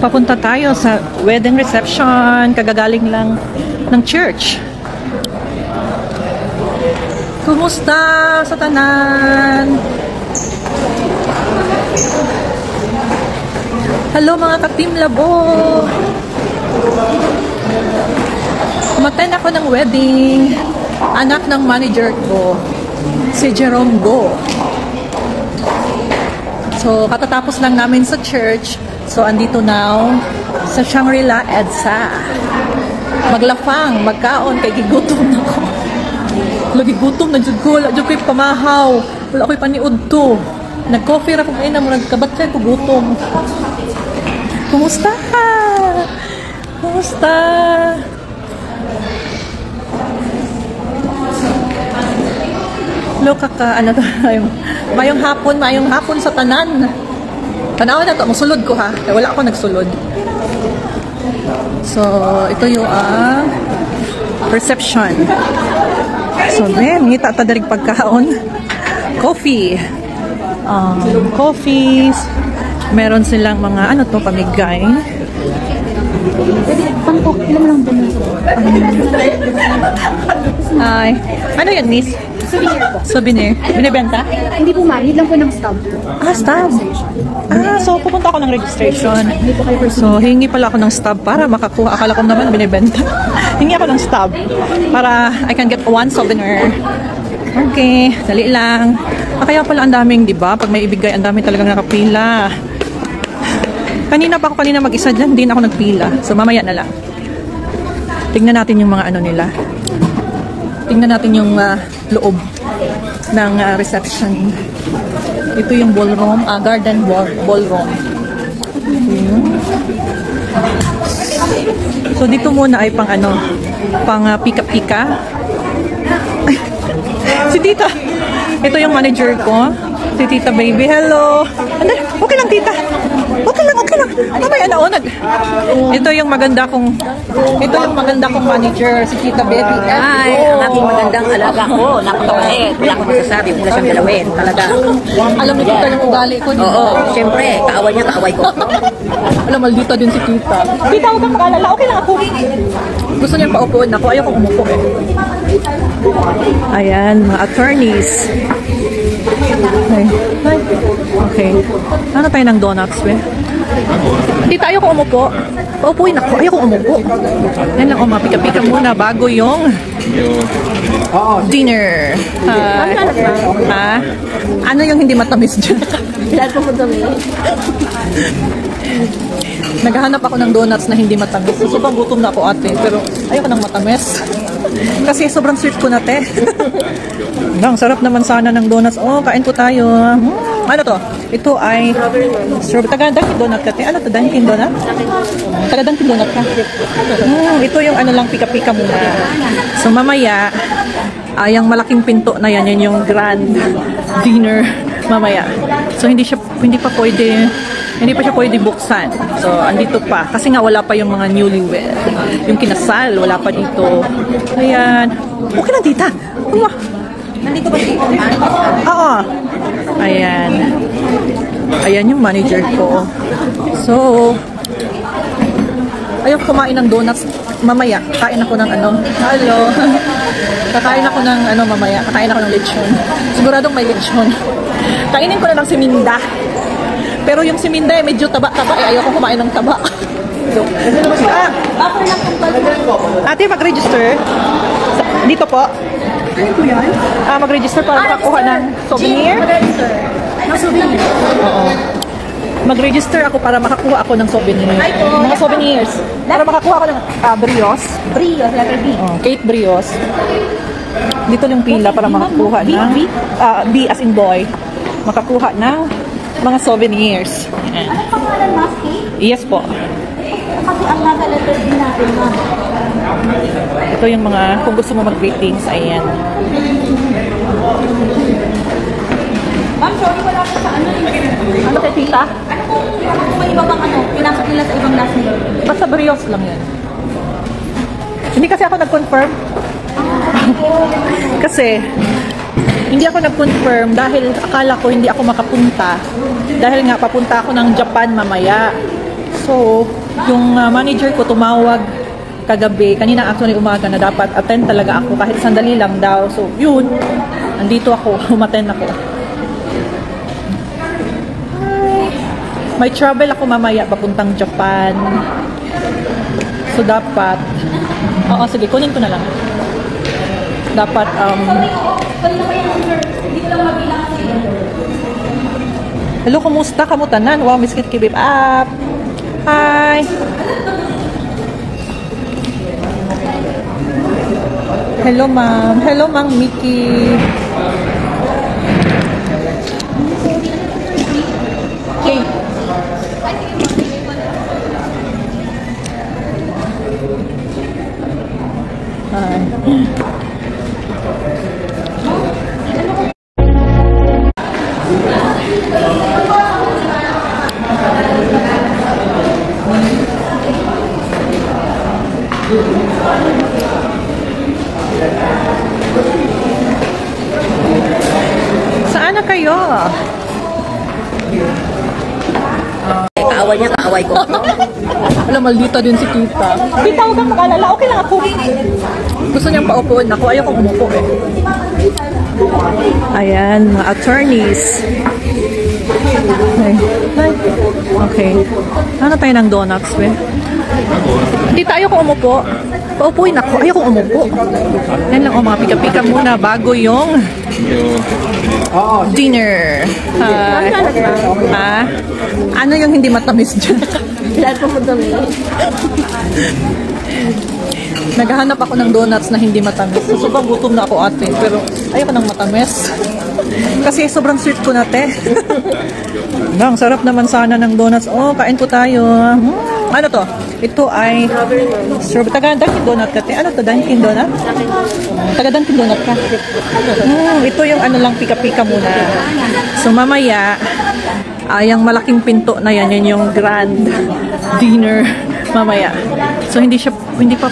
Papunta tayo sa wedding reception. Kagagaling lang ng church. Kumusta sa tanan? Hello mga ka-Team Labo! Umattend ako ng wedding. Anak ng manager ko, si Jerome Go. So, katatapos lang namin sa church. So, andito now sa Shangri-La EDSA. Maglafang, magkaon, kay gigutom na ko. Lagi gutom na dyan ko. Lagi ko'y pamahaw. Wala ko'y paniud to. Nag-coffee ra kung ina mo. Nagkabatay ko gutom. Kumusta? Kumusta? Look ka, ano to? Mayong hapon sa tanan. Tanawa na to, musulod ko ha. Kaya wala ako nagsulod. So, ito yung reception. So, then, ngita ta darig pagkaon. Coffee. Coffees. Meron silang mga, ano to, pamigay. Pangkok, ilan mo lang ba Ay, ano yan, miss? Souvenir po. Souvenir. Binibenta? Hindi po ma'am, lang po ng stub. Stub. So pupunta ako ng registration. So, hingi pala ako ng stub para makakuha. Akala ko naman binibenta. Hingi ako ng stub para I can get one souvenir. Okay, dali lang. Kaya pala ang daming, di ba? Pag may ibigay, ang daming talagang nakapila. Kanina pa ako mag-isa dyan, hindi na ako nagpila. So, mamaya na lang. Tingnan natin yung mga ano nila. Tingnan natin yung loob ng reception. Ito yung ballroom, garden ballroom. So, dito muna ay pang ano, pang pika-pika. Si Tita. Ito yung manager ko. Si Tita Baby. Hello. Okay lang, Tita. Okay lang. Mamaya na, ito yung maganda kong manager, si Tita Baby. Ay, ang aking magandang alaga ko. Napakabait. Wala akong masasabi. Wala siyang galawin. Talaga. Alam mo Tita yung ugali ko. Oo, siyempre. Kaaway niya, kaaway ko. Alam, maldita din si Tita. Tita, huwag kang mag-alala. Okay lang ako. Gusto niya paupuan ako. Ayaw ko umupo eh. Ayan, mga attorneys. Okay. Ano tayo ng donuts, we? Tita, ayaw ko umupo. Paupuin ako. Ayaw ko umupo. Yan lang, mapika-pika muna bago yung dinner. Ano yung hindi matamis dyan? Lahat po dami. Naghahanap ako ng donuts na hindi matamis. Sobrang gutom na ako, ate. Pero ayoko ng matamis. Kasi sobrang sweet ko na, te. Ang sarap naman sana ng donuts. Oh, kain po tayo. Ano to? Ito ay strawberry. Taga-Dunkin donut ka, te. Ano to? Dunkin donut? Taga-Dunkin donut ka. Ito yung ano lang, pika-pika muna. So, mamaya, yung malaking pinto na yan, yan yung grand dinner mamaya. So, hindi pa siya pwede buksan. So, andito pa. Kasi nga wala pa yung mga newlywed. Yung kinasal, wala pa dito. Ayan. Okay lang, Tita. Nandito ba si Oo. Ayan. Ayan yung manager ko. So, ayaw kumain ng donuts mamaya. Kain ako ng ano. Hello. Kakain ako ng ano mamaya. Kakain ako ng lechon. Siguradong may lechon. Kainin ko na ng siminda. Pero yung siminda medyo taba-taba. Ayaw ko kumain ng taba. Ate, mag-register. Dito po. Ano po yan? Mag-register para makakuha ng souvenir. Souvenir? Oo. Mag-register ako para makakuha ako ng souvenir. Mga souvenirs. Para makakuha ako ng brios. Brios, letter B. Kate Brios. Dito yung pila para makakuha ng B as in boy. Makakuha ng mga souvenirs. Ano pangalan, Mas Kate? Yes po. Kasi ang nasa letter B natin, ma'am. Ito yung mga, kung gusto mo mag-greetings, ayan. Ma'am, sorry, wala ko sa ano. Ano kay Tita? Ano kung may iba pang ano, pinasok nila sa ibang last name? Basta brios lang yan. Hindi kasi ako nag-confirm. Kasi, hindi ako nag-confirm dahil akala ko hindi ako makapunta. Dahil nga, papunta ako ng Japan mamaya. So, So, yung manager ko tumawag kagabi, kanina actually umaga na dapat attend talaga ako kahit sandali lang daw. So, yun. Andito ako, umattend ako. May travel ako mamaya papuntang Japan. So, dapat oo, sige, kunin ko na lang. Dapat, hello, kumusta? Kamutanan? Wow, miskit kibib up. Hi! Hello, ma'am. Hello, Mang Mickey. Okay. Hi. Saan na kayo? Kaaway niya, kaaway ko. Alam, maldita din si tita. Di tawag kang makalala. Okay lang ako. Gusto niyang paupuin ako. Ayaw kong umupo eh. Ayan, mga attorneys. Okay. Okay. Ano tayo ng donuts, we? Hindi tayo kung umupo. Paupuin ako. Ayaw kong umupo. Yan lang, mga pika-pika muna bago yung dinner. Ano yung hindi matamis dyan? Lahat po dumi. Naghahanap ako ng donuts na hindi matamis. Sobrang gutom na ako, ate. Pero ayoko ng matamis. Kasi sobrang sweet ko na, te. Ang sarap naman sana ng donuts. Oh, kain po tayo. Ano to? Ito ay strawberry. Taga Dunkin Donut ka, te. Ano to? Dunkin Donut? Taga Dunkin Donut ka. Ito yung ano lang, pika-pika muna. So, mamaya, yung malaking pinto na yan, yun yung grand dinner mamaya. So, hindi pa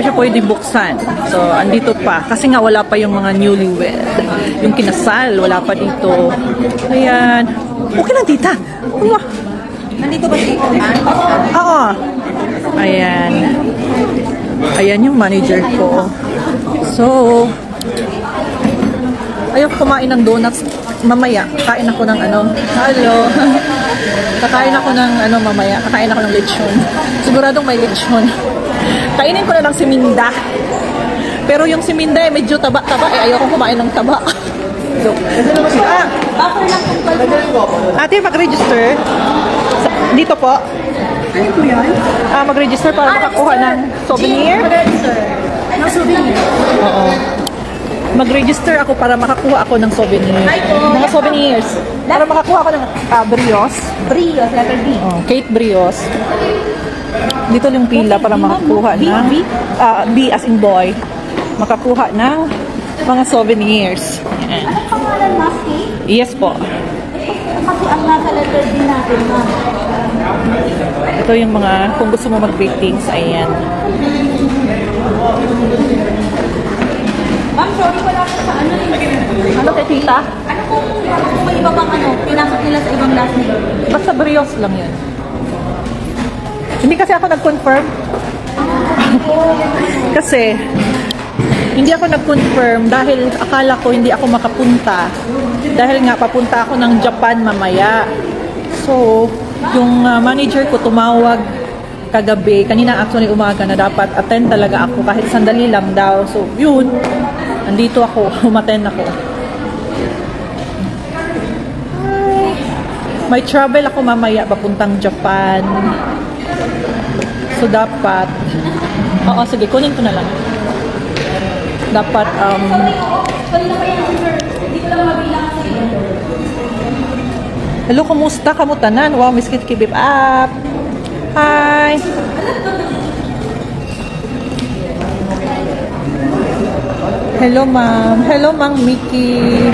siya pwede buksan. So, andito pa. Kasi nga wala pa yung mga newlywed. Yung kinasal, wala pa dito. Ayan. Okay lang, tita. Wow. Nandito ba si Oo. Ayan. Ayan yung manager ko. So, ayaw kumain ng donuts mamaya. Kain ako ng ano. Hello. Kakain ako ng ano mamaya. Kakain ako ng lechon. Siguradong may lechon. Kainin ko na lang si Minda. Pero yung si Minda eh, medyo taba-taba. Eh, ayaw kong kumain ng taba. So, ate, mag-register. Dito po. Ano po yun? Mag-register para makakuha ng souvenir. Mag-register. Ano souvenir? Oo. Mag-register ako para makakuha ako ng souvenir. Mga souvenirs. Para makakuha ako ng brios. Brios, letter B. Oh, Kate Brios. Dito yung pila para makakuha ng B as in boy. Makakuha ng mga souvenirs. Yan. Anong pangalan, Maski? Yes po. Kasi ang nasa letter B natin, ma'am. Ito yung mga, kung gusto mo mag-greetings, ayan. Ma'am, sorry wala po sa ano eh. Ano kay tita? Ano kung may iba pang ano, pinasok nila sa ibang last name? Basta brios lang yan. Hindi kasi ako nag-confirm. Kasi, hindi ako nag-confirm dahil akala ko hindi ako makapunta. Dahil nga, papunta ako ng Japan mamaya. So, yung manager ko tumawag kagabi, kanina actually umaga na dapat attend talaga ako kahit sandali lang daw. So, yun. Andito ako, umattend ako. May travel ako mamaya papuntang Japan. So, dapat oo, sige, kunin ko na lang. Dapat, Hindi ko lang mabilang kasi. hello, kumusta? Kamutanan? Wow, miskit kibib up. Hi! Hello, ma'am. Hello, Mang Mickey.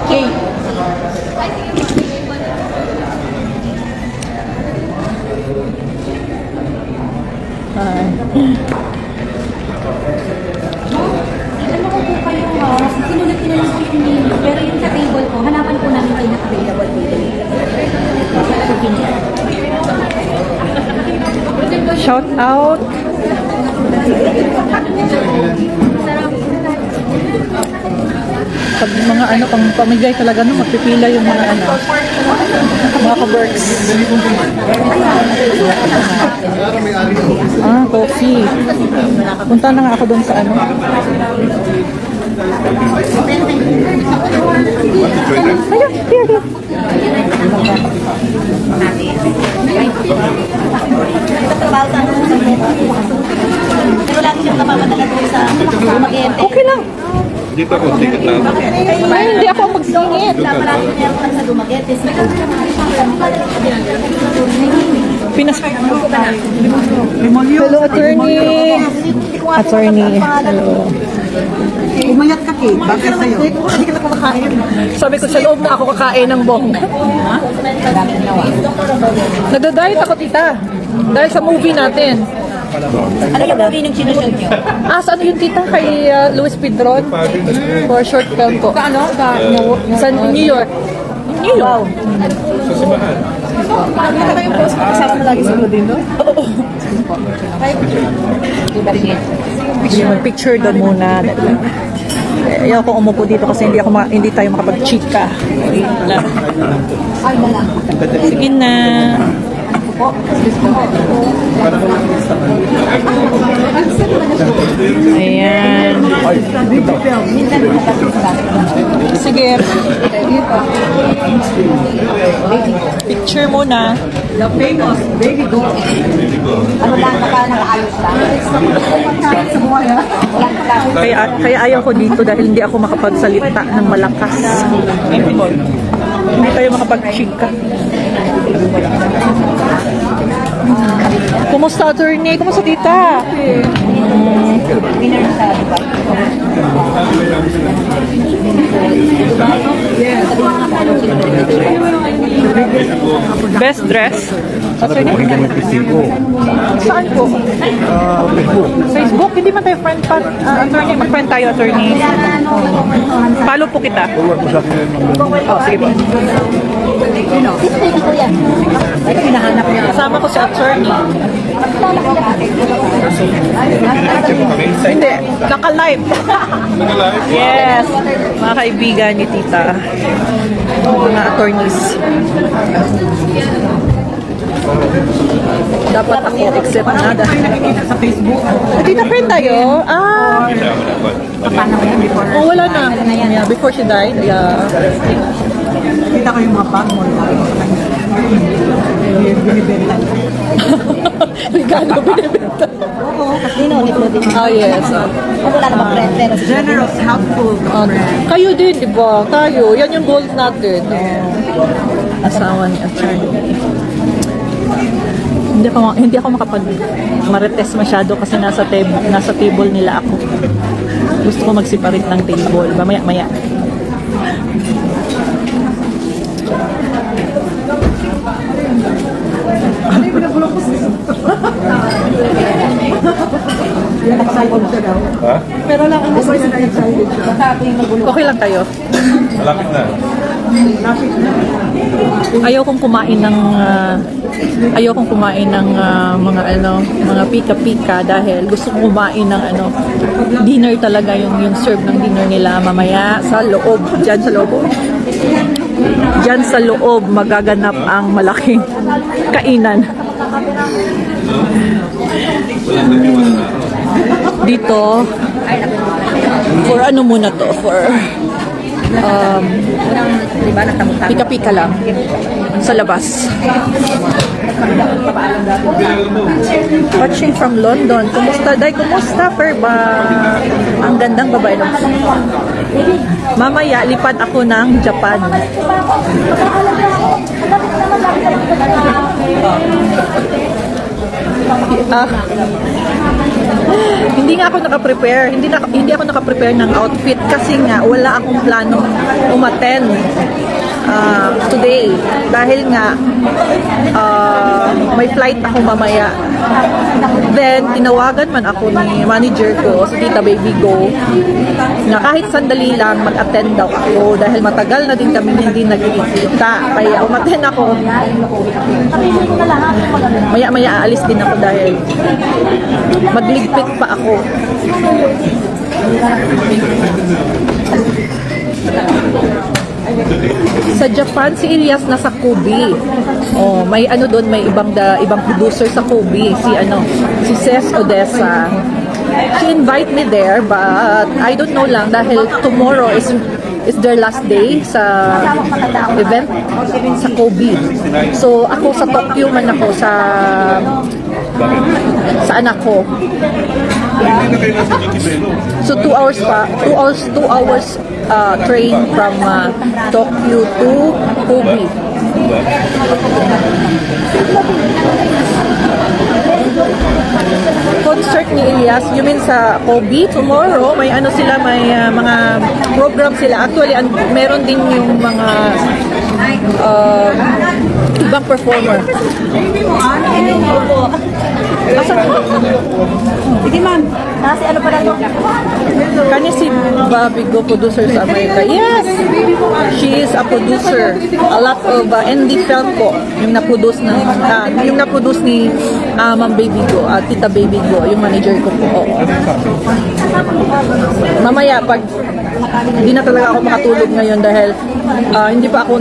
Okay. Hi. Ano ko po kayo, sinulat ko na lang po yung name. Pero yung sa table ko, hanapan out. Pag mga ano, pang pamigay talaga no, magpipila yung mga ano, mga ka-works. Ah, coffee. Punta na nga ako doon sa ano. Ayun, here. Pero lagi siyang napapadala doon sa Magente. Okay lang. Dito ako, ticket lang. Ay, hindi ako magsingit. Palagi niya ako sa Dumaguete. Pinas... Hello, attorney. Attorney, hello. Umayat ka, Kate. Bakit sa'yo? Hindi ka na kumakain. Sabi ko sa loob na ako kakain ng bong. Nagda-diet ako, tita. Dahil sa movie natin. Ano yung movie ng sinushoot nyo? Ah, saan yung tita? Kay Luis Pedron? For short film po. Ano? Sa New York. New York. Nakita ko yung post ko. Kasama mo lagi sa Lodino? Oo. Picture doon muna. Ayaw ko umupo dito kasi hindi tayo makapag-chika. Sige na. Ayan. Sige. Picture muna. The famous baby doll. Ano lang, nakaayos lang. Pagkain sa buhay, ha? Kaya ayaw ko dito dahil hindi ako makapagsalita ng malakas. Hindi tayo makapag-chika. Kumusta, attorney? Kumusta, tita? Winner sa Dubai. Best dress? Attorney? Saan po? Facebook? Hindi man tayo friend pa. Attorney, mag-friend tayo, attorney. Follow po kita. Oh, sige po. Hinahanap niya. Kasama ko si attorney. Hindi, naka-live. Yes, mga kaibigan ni tita. Mga attorneys. Dapat ako except na dahil Nakikita sa Facebook. tita friend tayo? Ah, Paano mo yan before? oh, wala na. Yeah, before she died, yeah. Kita ko yung mga bag mo. Binibenta. Regalo binibenta. Oo, kasi ulit-ulit. Oh, yes. Wala namang friend, pero si Generous, helpful, Kayo din, di ba? Tayo. Yan yung gold natin. Asawa ni attorney. Hindi ako makapag-marites masyado kasi nasa table nila ako. Gusto ko mag-separate ng table. Mamaya-maya. Ha? Pero lang ang gusto niya excited siya. Okay lang tayo. Malapit na. Ayaw kong kumain ng mga pika-pika dahil gusto kong kumain ng dinner talaga yung serve ng dinner nila mamaya sa loob. Diyan sa loob magaganap ang malaking kainan. Dito for ano muna to, for diba, natamutang. pika-pika lang sa labas. Watching from London. Kumusta, Day? Kumusta, Perba? Ang gandang babae lang. Mamaya, lipat ako ng Japan. Hindi nga ako naka-prepare. Hindi ako naka-prepare ng outfit kasi nga wala akong planong umattend. today. Dahil nga, may flight ako mamaya. Then, tinawagan man ako ni manager ko, si Tita Baby Go, na kahit sandali lang mag-attend daw ako dahil matagal na din kami hindi nagkikita. Kaya umattend ako. Maya-maya aalis din ako dahil magligpit pa ako. Sa Japan, si Elias nasa Kobe. Oh, may ano doon, may ibang producer sa Kobe, si Ces Odessa. She invite me there, but I don't know lang dahil tomorrow is their last day sa event sa Kobe. So ako sa Tokyo man ako sa anak ko. So 2 hours pa, 2 hours train from Tokyo to Kobe. Concert ni Elias, you mean sa Kobe tomorrow? May ano sila, may mga program sila. Actually, meron din yung mga ibang performer. Sige ma'am. Kasi ano pa lang to? Kanya si Bobby Go, producer sa Amerika. Yes! She is a producer. A lot of indie film po yung na-produce ni Ma'am Baby Go, Tita Baby Go, yung manager ko po. Oo. Mamaya, pag hindi na talaga ako makatulog ngayon dahil hindi pa ako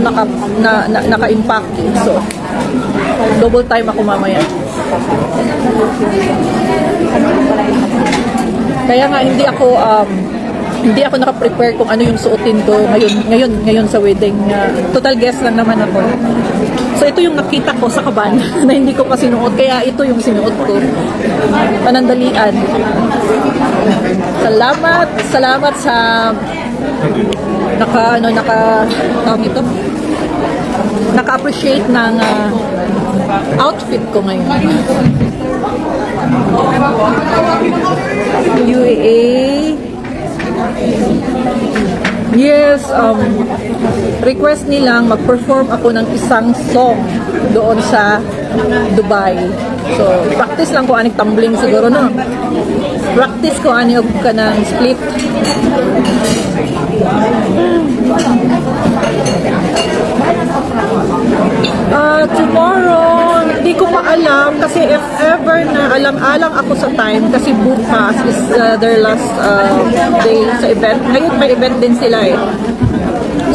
naka-impact. So, double time ako mamaya. Kaya nga hindi ako naka-prepare kung ano yung suotin ko ngayon sa wedding. Total guest lang naman ako. So ito yung nakita ko sa kaban na hindi ko pa sinuot, kaya ito yung sinuot ko. Panandalian. Salamat sa naka-appreciate ng outfit ko ngayon. UAA. Yes, request nilang mag-perform ako ng isang song doon sa Dubai. So, practice lang ko aning tumbling siguro, no? Practice ko aning ka ng split. Tomorrow, hindi ko pa alam kasi if ever na alang-alang ako sa time kasi bukas is their last day sa event. Ngayon may event din sila eh.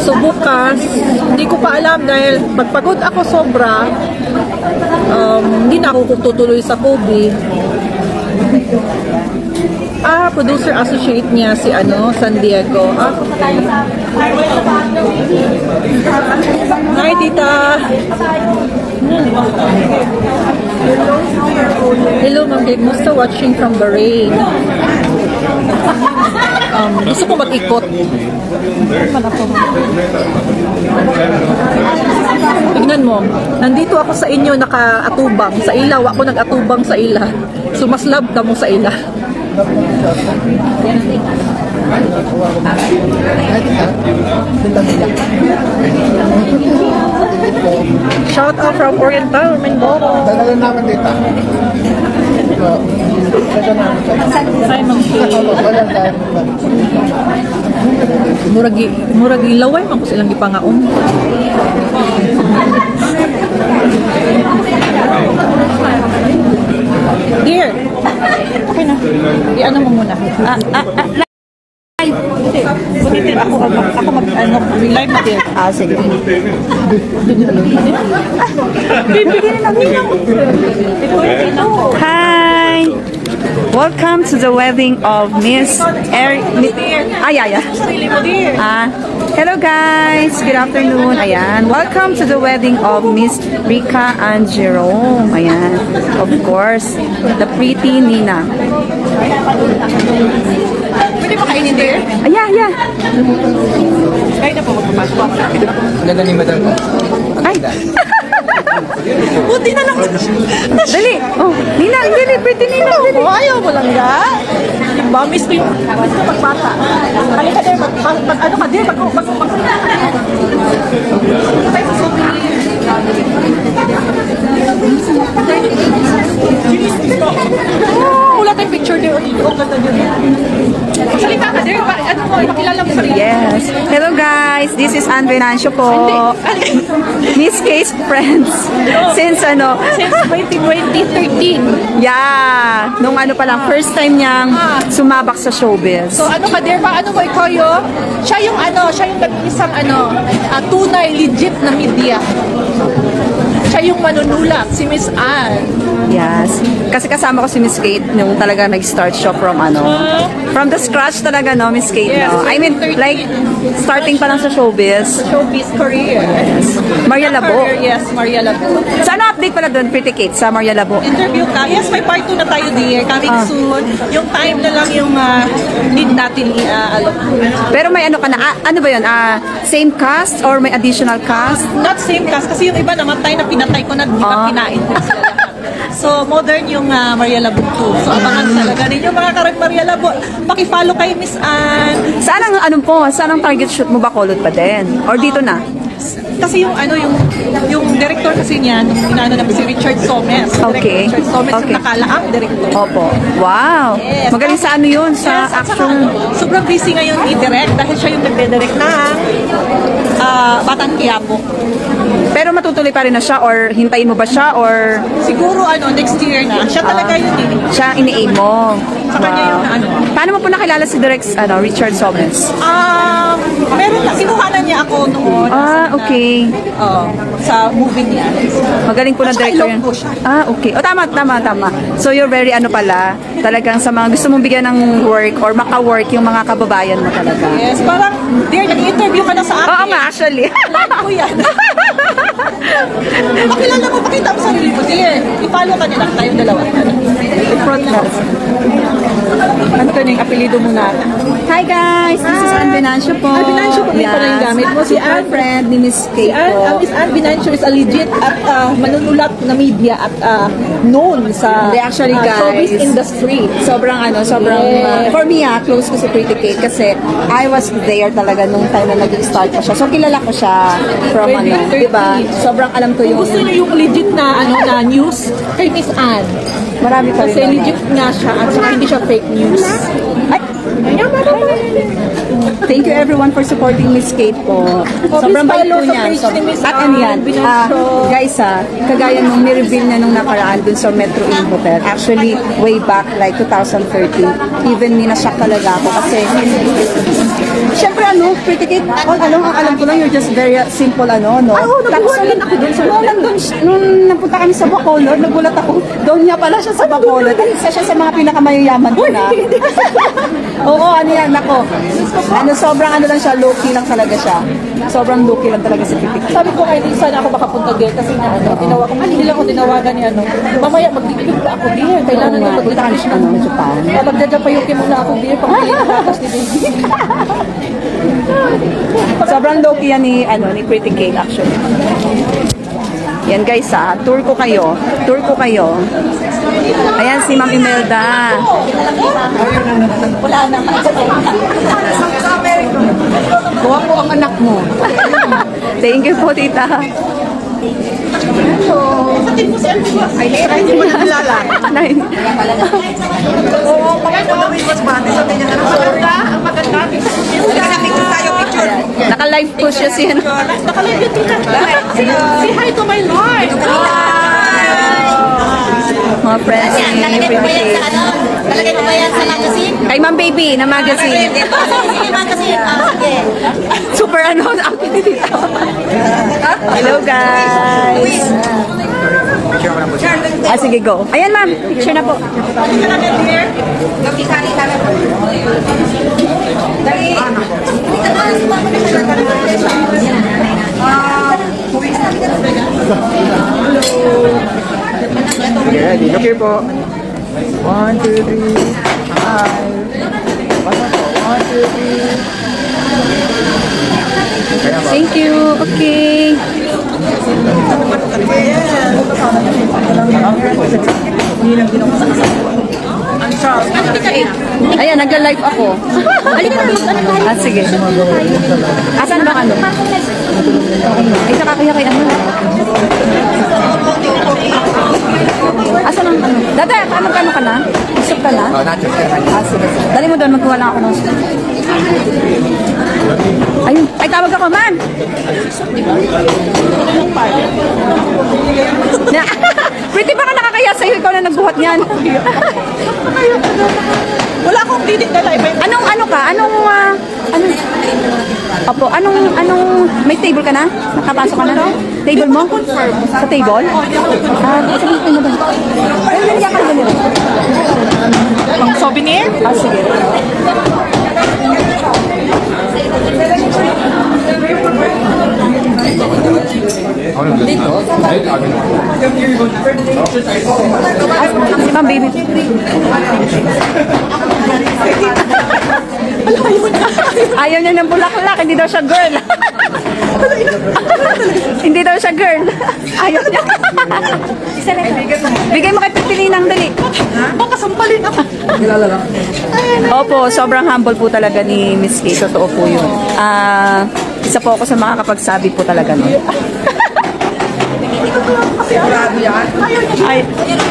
So bukas, hindi ko pa alam dahil pagpagod ako sobra, hindi na ako tutuloy sa Kobe. Producer associate niya si San Diego. Hi, Tita. Hello, Ma'am Kate. Musta watching from Bahrain? Gusto ko mag-ikot. Tignan mo, nandito ako sa inyo naka-atubang. Sa ilaw, ako nag-atubang sa ila. So, mas love ka mo sa ila. Shout out from Oriental, Mindoro. Dalalan namin dito. Hi, Ma'am Kate. Muragi laway man ko silang gipangaon. Dear. Okay na. I-ano mo muna. Live. Ako live na dear. Sige. Bibigyan lang nila. Hi! Welcome to the wedding of Miss hello guys! Good afternoon. Ayan. Welcome to the wedding of Miss Rika and Jerome. Ayan. Of course, the pretty Nina. Pwede ba kainin dear? Yeah. Kaya na po magpapasok. Ganda ni Madam. Ay! Buti na lang. Dali! Oh, Nina, dali, pretty Nina, dali. Ayaw mo lang ga. ba? Miss ko yung magbata. Halika din, ano ka din, oh, wala tayong picture din. Oh, ganda din. Salita ka din. Ano mo, ipakilala mo sarili. Yes. Hello guys, this is Ann Venancio po. Miss K's friends. Since ano? Since 2013. Yeah. Nung ano pa lang, first time niyang sumabak sa showbiz. So ano ka din ba? Ano mo ikaw yun? Siya yung nag-isang tunay, legit na media. Siya yung manunulat, si Miss Ann. Yes. Kasi kasama ko si Miss Kate nung talaga nag-start siya from from the scratch talaga, no, Miss Kate, Yes, no? I mean, 2013. like, starting pa lang sa showbiz. Showbiz career. Maria Labo. Yes, Maria Labo. So, ano update pala doon, Pretty Kate, sa Maria Labo? Interview ka. Yes, may part 2 na tayo, dear. Coming soon. Yung time na lang yung need natin Pero may ano ka na, ano ba yun? Same cast or may additional cast? not same cast kasi yung iba namatay na pinatay ko na, di ba kinain ko sila lahat. So, modern yung Maria Labo 2. So, abangan talaga ninyo mga karag Maria Labo. Paki-follow kay Miss Ann. Saan ang target shoot mo ba? Kolot pa din? Or dito na? Kasi yung director kasi niya, nung inaano na si Richard Somes. Okay. Richard Somes Okay. yung nakalaang director. Opo. Wow. Yes. Magaling sa ano yun? Sa Yes, at saka, action? sobrang busy ngayon i-direct dahil siya yung nagde-direct ng Batang Quiapo. Pero matutuloy pa rin na siya or hintayin mo ba siya or Siguro next year na. Siya talaga yun eh. siya ini-aim mo? Sa kanya yung Paano mo po nakilala si Richard Somes? Meron na. Kinuhanan niya ako noon. Okay. Sa movie niya. Magaling po na At saka director yan. Ilonggo siya. Okay. Tama. So you're very pala, talagang sa mga gusto mong bigyan ng work or maka-work yung mga kababayan mo talaga. Yes, parang, dear, nag-interview ka na sa akin. Oo nga, actually. Like ko yan. Pakilala mo, pakita mo sarili mo, dear. I-follow ka nila, tayong dalawa. Broadcast. Ano ka yung apelido mo na? Hi guys, this is Ann Venancio po. Ann Venancio po din pala yung gamit mo. Si Ann, friend ni Miss Kate po. Miss Ann Venancio is a legit at manunulat na media at known sa Hindi, actually, guys, showbiz industry. Sobrang Yes. for me close ko si Pretty Kate kasi I was there talaga nung time na nag-start pa siya. So kilala ko siya from 2013. diba? Sobrang alam ko Kung yung gusto niyo yung legit na na news kay Miss Ann. marami pa Kasi rin. legit nga siya at saka hindi siya fake news. Ay, Thank you everyone for supporting Miss Kate po. Sobrang please bait follow po sa niya. page ni Miss At ano yan? Ann Venancio. Guys kagaya nung ni-reveal na nung nakaraan dun sa Metro Inn Hotel. Actually, way back like 2013. Even na-shock talaga ako kasi syempre Pretty Kate, ang alam ko lang, you're just very simple no? nagulat din ako dun sa Nung napunta kami sa Bacolod, nagulat ako, doon niya pala siya sa Bacolod. Isa siya sa mga pinakamayayaman ko na. Oo, nako. Sobrang lang siya, low-key lang talaga siya. Sobrang low-key lang talaga si Pretty Kate. Sabi ko kay Lisa na ako makapunta din kasi hindi lang ako tinawagan ni mamaya magdidilip pa ako din. Kailangan na Punta kami siya sa Japan. Magdadapayuki muna ako din pag hindi nakakas ni Baby. Sobrang low-key yan ni Pretty Kate actually. Yan guys tour ko kayo. Ayan si Ma'am Imelda. Wala naman. Kuha po ang anak mo. Thank you po, tita. Ay, hindi mo nakilala. Oo, pag-uwi mas bati sa kanya na ang maganda. Naka-live po siya siya. Nakalive yung tita. Say hi to my Lord. Mga friends ni Pretty Kate. Talagay mo ba yan sa magazine? Kay Ma'am Baby na magazine. Sige, magazine. Sige. Super active dito. Hello guys. Sige go. Ayan ma'am, picture na po. Ready? Okay po. 1, 2, 3. Hi. 1, 2, 3. Thank you. Okay. Ayan, nagla-live ako. Halika na. Sige. Asan bang ano? Ay, nakakaya kay ano? Asan ang ano? Dati, paano ka na? Isip ka na? Sige. Dali mo doon, magkuha lang ako ng... Ayun. Ay, tawag ako, man! Pretty ba ka nakakaya sa'yo? Ikaw na nagbuhat niyan. Wala akong dinig na live. Anong ano ka? Opo, anong, may table ka na? Nakapasok ka na? Table mo? Sa table? Sabihin mo doon. Ay, nandiyan ka na ganyan. Pang souvenir? Sige. Ma'am, baby. Ayaw niya ng bulaklak, hindi daw siya girl. Hindi daw siya girl. Ayaw niya. Bigay mo kay Pitininang, dali. Baka sampalin ako. Opo, sobrang humble po talaga ni Miss Kay. Totoo po yun. Isa po ako sa makakapagsabi po talaga nun.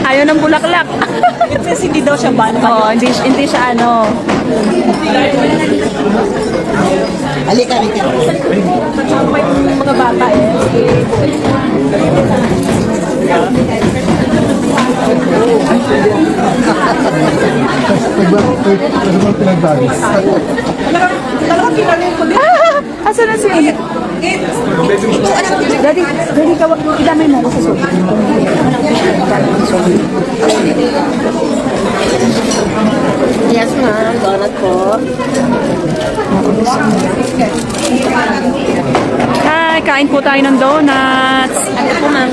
Ayaw ng bulaklak. Kasi hindi daw siya ban. Oo, hindi siya ano. Halika, halika. Mga bata eh. Asan na siya? Daddy, idamay mo ako sa sopa. Yes, ma'am. Donut po. Hi, kain po tayo ng donuts. Ano po, ma'am?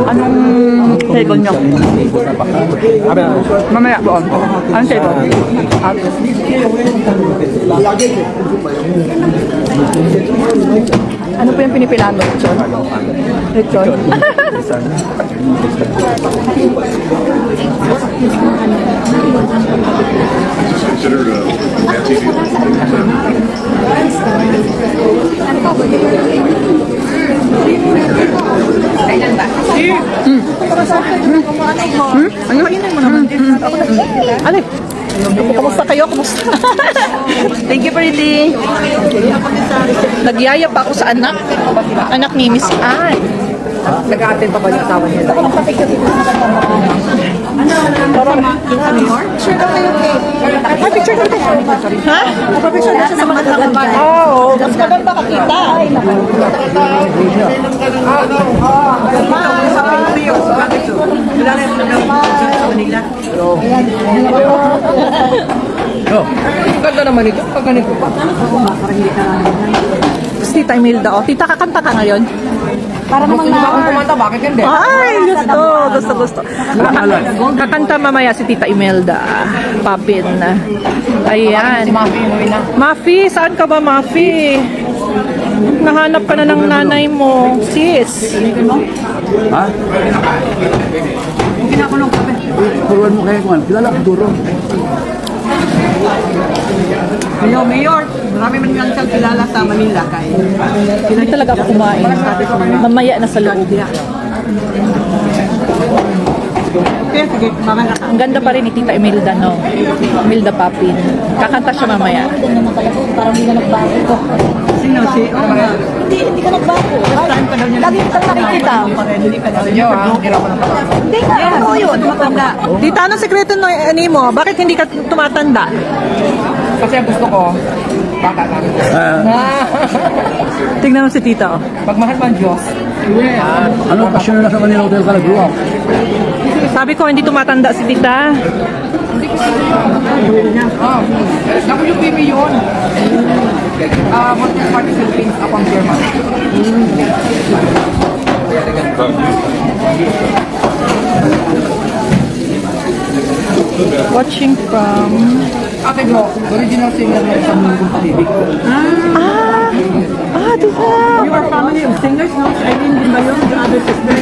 Anong table nyo? Mamaya po. Anong table? Ano po yung pinipilaan mo? Lechon? Lechon? Ano? Kumusta kayo? Kumusta? Thank you, Pretty. Nagyaya pa ako sa anak. Anak ni Miss Ann. Nag-a-attend pa ba yung asawa niya? Ay, picture natin. Ha? Picture natin sa mga takan. Oo, mas maganda kakita. Ang ganda naman ito. Pag ganito pa. Tita Imelda, oh. Tita, kakanta ka ngayon? Para naman Gusto akong kumanta, bakit hindi? Ay, gusto. Kakanta mamaya si Tita Imelda. Papin. Ayan. Si Mafi, umuwi na. Mafi, saan ka ba, Mafi? Nahanap ka na ng nanay mo, sis. Ha? Turuan mo kayo kung kilala ko turo. Hello, Mayor. Marami man lang siyang kilala sa Manila. Hindi talaga ako kumain. Mamaya na sa loob. Okay, sige. Mamaya ka. Ang ganda pa rin ni Tita Imelda, no? Imelda Papin. Kakanta siya mamaya. Parang hindi na nagbago ko. Sino? Si Oma. Hindi ka nagbago. Lagi kita nakikita. Yo, ha? Hindi ako ng pala. Hindi ka. Ano yun? Matanda. Tita, anong sekreto ni mo? Bakit hindi ka tumatanda? Kasi ang gusto ko, bata lang. Tingnan mo si Tita, oh. Pagmahal man Diyos. Ano pasyon na sa Manila Hotel ka nag-grow up? Sabi ko, hindi tumatanda si Tita. WPB yun. Multi Party Philippines, ako ang chairman. Watching from... Ate Glo, original singer na isang Linggong Pag-ibig. Diba? You are family of singers, no? I mean, din ba yun? The other sister?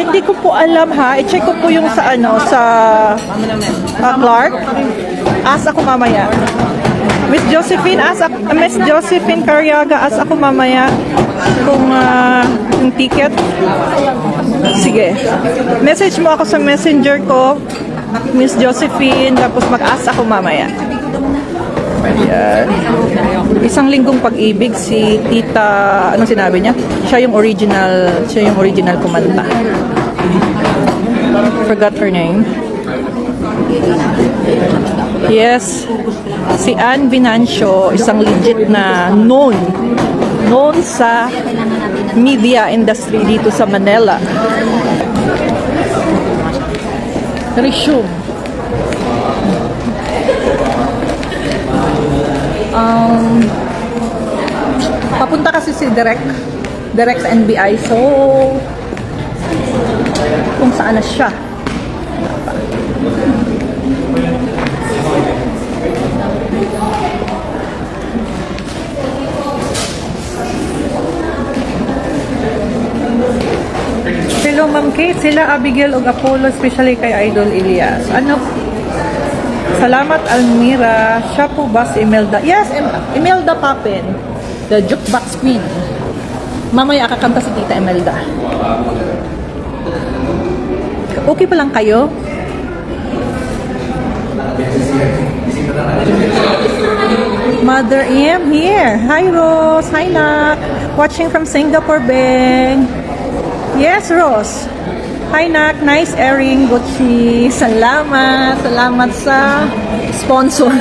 Hindi ko po alam ha. I-check ko po yung sa Clark. Ask ako mamaya. Miss Josephine Cariaga, ask ako mamaya kung yung ticket. Sige. Message mo ako sa messenger ko, Miss Josephine, tapos mag-ask ako mamaya. Ayan. Isang linggong pag-ibig si Tita, anong sinabi niya? Siya yung original kumanta. Forgot her name. Yes. Si Ann Binancio, isang legit na known sa media industry dito sa Manila. Resume. Papunta kasi si Direk sa NBI, so kung saan na siya. Hello Ma'am Kate, sila Abigail ug Apollo, especially kay Idol Elias. Salamat Almira. Siya po ba si Imelda? Yes, Imelda Papin. The Jukebox Queen. Mamaya kakanta si Tita Imelda. Okay pa lang kayo? Mother M here. Hi Rose. Hi Nak. Watching from Singapore, Beng. Yes, Rose. Hi, Nak. Nice airing, Gucci. Salamat. Salamat sa sponsor.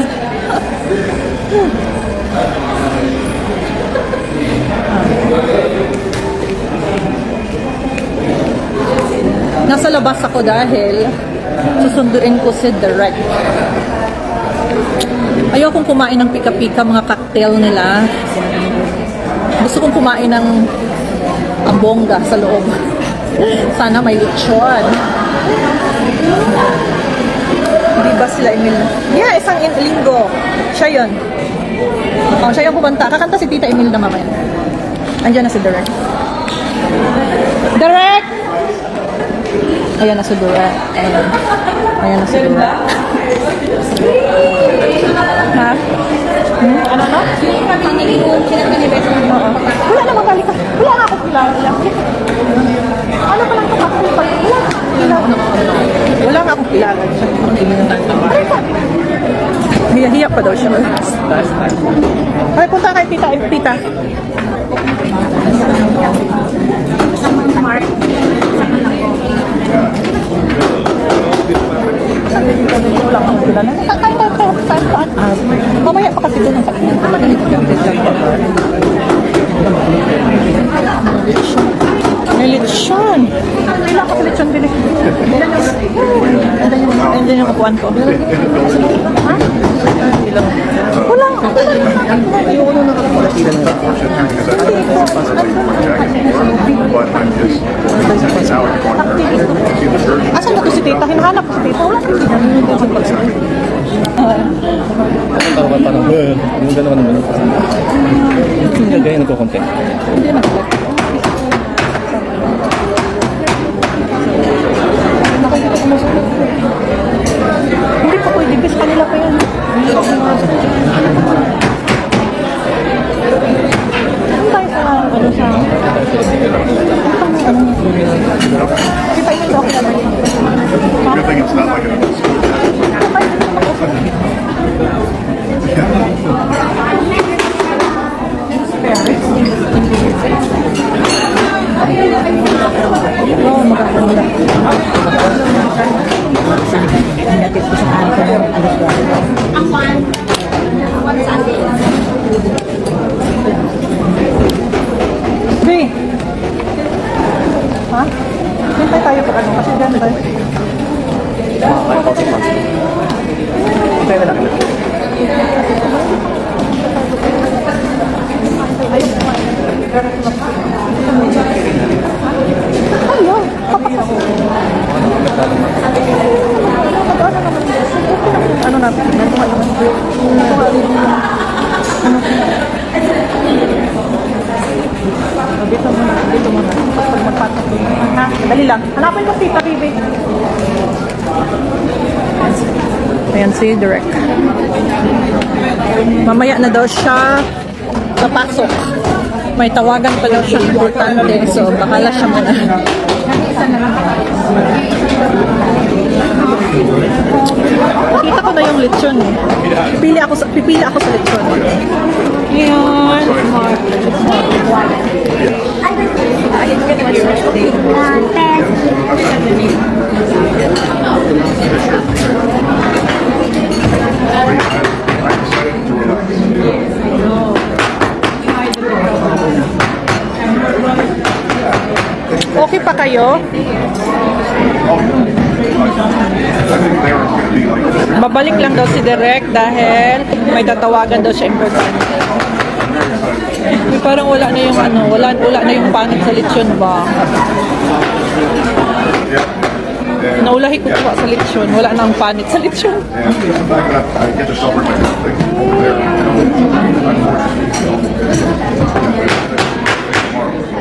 Nasa labas ako dahil susunduin ko si Direk. Ayokong kumain ng pika-pika, mga cocktail nila. Gusto kong kumain ng abongga sa loob. Sana may lechon. Di ba sila Emil? Yeah, isang linggo. Siya yun. Siya yung kumanta. Kakanta si Tita Emil na mamaya. Andiyan na si Direk. Direk! Ayan na si Direk. Ayan na si Direk. Ha? Ano na? Wala namang balik ka. Wala nga akong kilala. Ano pa lang kapapulipad? Wala nga akong kilala. Hiya-hiya pa daw siya. Ay, punta kay Tita. Tita. Wala akong kilala. Mamaya pa kasi doon ang sakyan. May lechon. Wala ka sa lechon bili. And then yung upuan ko. Ha? Wala. Ayoko na nakakapagpapila ng Asan na to si Tita? Hinahanap ko si Tita. Wala ko si Tita. parang yung gano'n ka naman. Yung gagaya nagko-content. Hindi na. Hindi pa pwede. Bis kanila pa yan. Ano tayo sa ano sa... Kita yun daw ako. Good thing it's not like Oo, magaganda. Bri! Ha? Hintay tayo pa ano? Kasi dyan tayo. Tayo na lang. Ano na? Dito muna. Pag magpatok doon. Ha? Dali lang. Hanapin mo tita, baby. Ayan si Direk. Mamaya na daw siya papasok. May tawagan pa daw siya importante. So, bakala siya muna. Kita ko na yung lechon eh. Pipili ako sa lechon. Ngayon. Okay pa kayo? Babalik lang daw si Direk dahil may tatawagan daw siya importante. Parang wala na yung wala na yung panit sa lechon ba? Naulahi ko pa sa lechon, wala na ang panit sa lechon.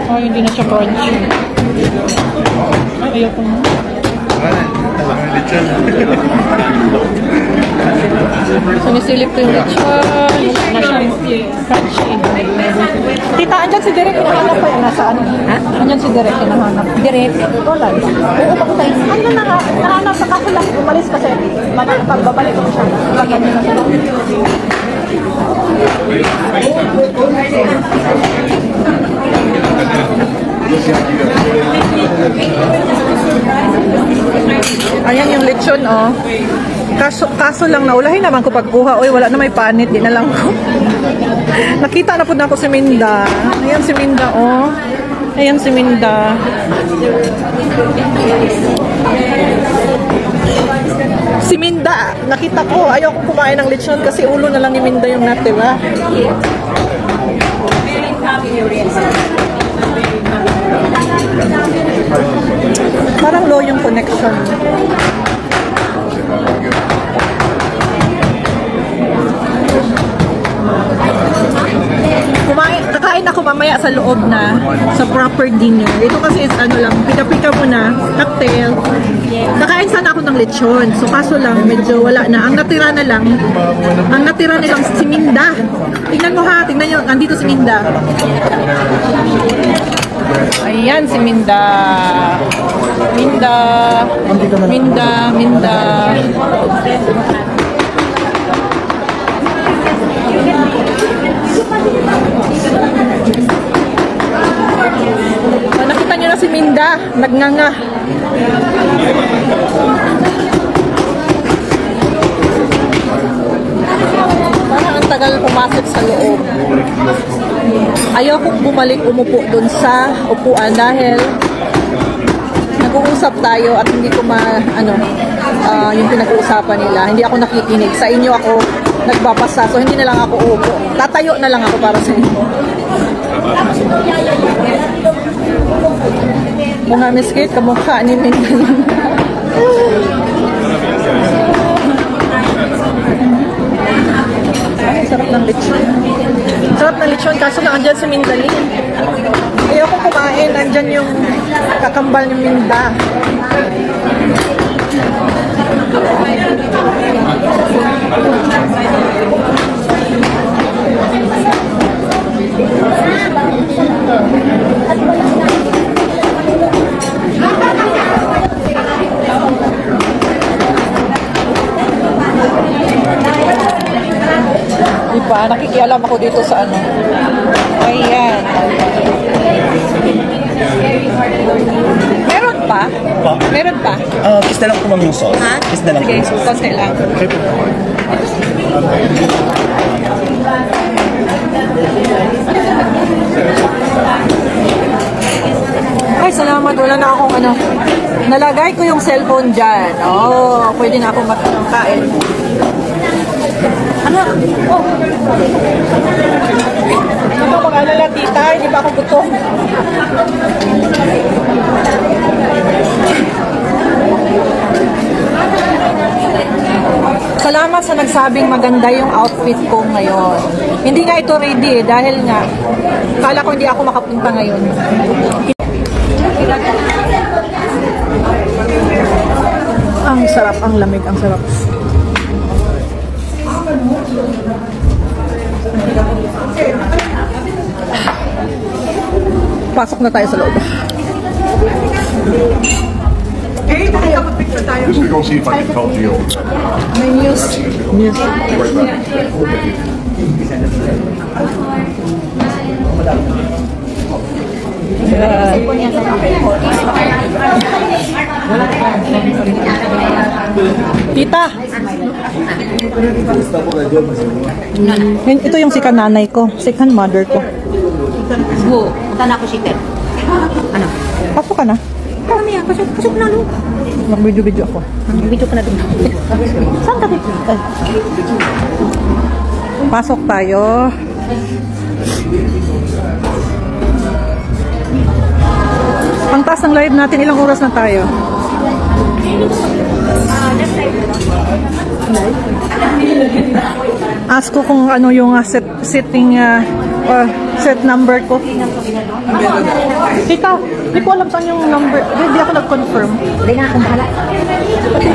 Oh, hindi na siya crunchy. Ay, ayoko na. Sinisilip ko yung lechon. Na siyang crunchy. Tita, andyan si Direk, hinahanap pa yan. Nasaan? Ha? Andyan si Direk, hinahanap. Direk? Wala. Oo, pa ko tayo. Ano na nga? Nahanap sa kaso lang. Umalis kasi. Pagbabalik ko siya. Lagyan niya na siya. Ayan yung lechon, oh. Kaso lang naulahin naman ko pagkuha. Uy, wala na may panit. Di na lang ko. Nakita na po na ako si Minda. Ayan si Minda, oh. Ayan si Minda. Si Minda, nakita ko. Ayaw ko kumain ng lechon kasi ulo na lang ni Minda yung natira. Parang low yung connection. Kakain ako mamaya sa loob na sa proper dinner. Ito kasi is ano lang, pika-pika muna, cocktail. Kakain sana ako ng lechon. So kaso lang, medyo wala na. Ang natira nilang si Minda. Tingnan mo ha, tingnan nyo, andito si Minda. Ayan si Minda. Minda. Nakita niyo na si Minda, nagnganga. Parang ang tagal pumasok sa loob. Ayaw kong bumalik umupo dun sa upuan dahil nag-uusap tayo at hindi ko yung pinag-uusapan nila. Hindi ako nakikinig. Sa inyo ako nagbabasa. So hindi na lang ako uupo. Tatayo na lang ako para sa inyo. Mga miskit, kamukha ni Minda. Sarap ng lechon. Sarap ng lechon, kaso na andyan si Mindalin. Ayaw ko kumain, andyan yung kakambal ni Minda. Diba? Nakikialam ako dito sa ano. Ayan. Meron pa? Meron pa? Kiss na lang po yung sauce. Ha? Kiss na lang po sige, yung sauce. konti lang. Ay, salamat. salamat. Wala na akong ano. Nalagay ko yung cellphone dyan. Oh, pwede na akong kain. Ano? Oh. Ano ba mag-alala, tita? Hindi pa ako gutom. Salamat sa nagsabing maganda yung outfit ko ngayon. Hindi nga ito ready dahil nga kala ko hindi ako makapunta ngayon. Ang sarap, ang lamig, ang sarap. Pasok na tayo sa loob. Just to go see if I can help you. May news. News. Tita. Ito yung second nanay ko, second mother ko. Oo, punta na ako si Ted. Ano? Pasok ka na. Kami yan, pasok na no. Mag-video-video ako. Video ka na dun. Saan ka? Ay. Pasok tayo. Ang taas ng live natin, ilang oras na tayo? Ask ko kung ano yung set number ko. Tita, hindi ko alam saan yung number. Hindi ako nag-confirm. Hindi nga akong bahala.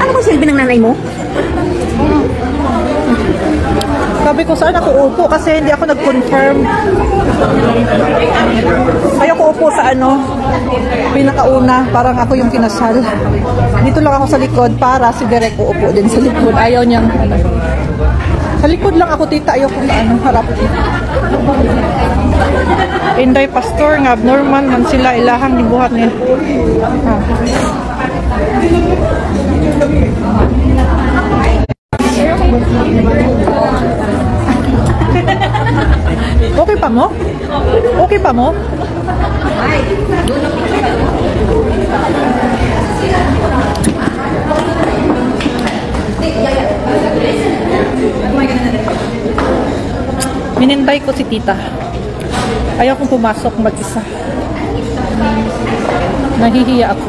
Ano ba silbi ng nanay mo? Sabi ko saan ako upo kasi hindi ako nag-confirm. Ayoko upo sa pinakauna, parang ako yung kinasal. Dito lang ako sa likod para si Derek uupo din sa likod. Ayaw niyang sa likod lang ako, tita. Ayoko sa harap. Inday pastor nga abnormal man sila ilahang gibuhat ni. Okay pa mo? Okay pa mo? Minintay ko si tita. Ayaw kong pumasok mag-isa. Nahihiya ako.